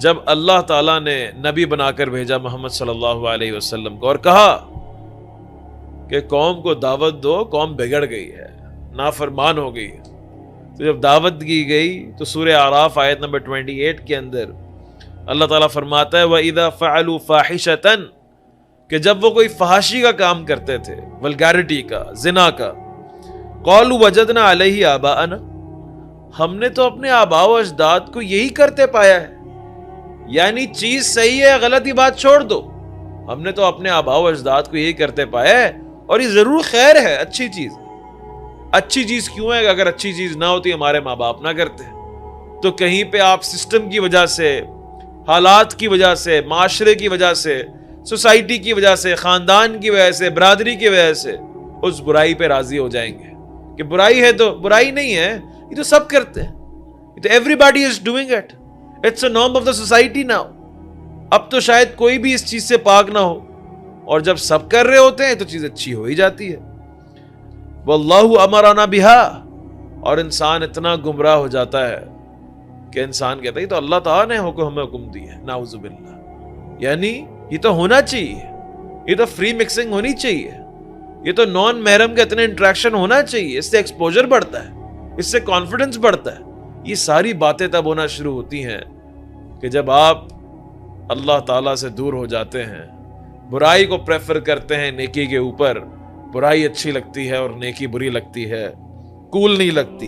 جب اللہ تعالیٰ نے نبی بنا کر بھیجا محمد صلی اللہ علیہ وسلم کو اور کہا کہ قوم کو دعوت دو، قوم بگڑ گئی ہے، نافرمان ہو گئی ہے، تو جب دعوت کی گئی تو سورہ اعراف آیت نمبر 28 کے اندر اللہ تعالیٰ فرماتا ہے وَإِذَا فَعَلُوا فَاحِشَةً کہ جب وہ کوئی فحاشی کا کام کرتے تھے، ولگیرٹی کا، زنا کا، قَالُوا وَجَدْنَا عَلَيْهِ آبَاءَنَا ہم نے تو اپنے آباء و اجداد کو یہی کرتے پایا ہے، یعنی چیز صحیح ہے، غلطی بات چھوڑ دو، ہم نے تو اپنے آباء و اجداد کو یہی کرتے پایا ہے اور یہ ضرور خیر ہے، اچھی چیز ہے۔ اچھی چیز کیوں ہے؟ اگر اچھی چیز نہ ہوتی ہمارے ماں باپ نہ کرتے۔ تو کہیں پہ آپ سسٹم کی وجہ سے، حالات کی وجہ سے، معاشرے کی وجہ سے، سوسائٹی کی وجہ سے، خاندان کی وجہ سے، برادری کی وجہ سے اس برائی پہ راضی ہو جائیں گے کہ برائی ہے تو برائی نہیں ہے، یہ تو سب کرتے ہیں، یہ تو everybody is doing it, it's a norm of the society now. اب تو شاید کوئی بھی اس چیز سے پاک نہ ہو، اور جب سب کر رہے ہوتے ہیں تو چیز اچھی ہو ہی جاتی ہے۔ واللہ امرنا بہا، اور انسان اتنا گمراہ ہو جاتا ہے کہ انسان کہتا ہے تو اللہ تعالیٰ نے ہمیں حکم دی ہے، نعوذ باللہ، یعنی یہ تو ہونا چاہیے، یہ تو فری مکسنگ ہونی چاہیے، یہ تو نان محرم کا اتنا انٹریکشن ہونا چاہیے، اس سے ایکسپوجر بڑھتا ہے، اس سے کانفیڈنس بڑھتا ہے۔ یہ ساری باتیں تب ہونا شروع ہوتی ہیں کہ جب آپ اللہ تعالیٰ سے دور ہو جاتے ہیں، برائی کو پریفر کرتے ہیں نیکی کے اوپر، برائی اچھی لگتی ہے اور نیکی بری لگتی ہے، کول نہیں لگتی۔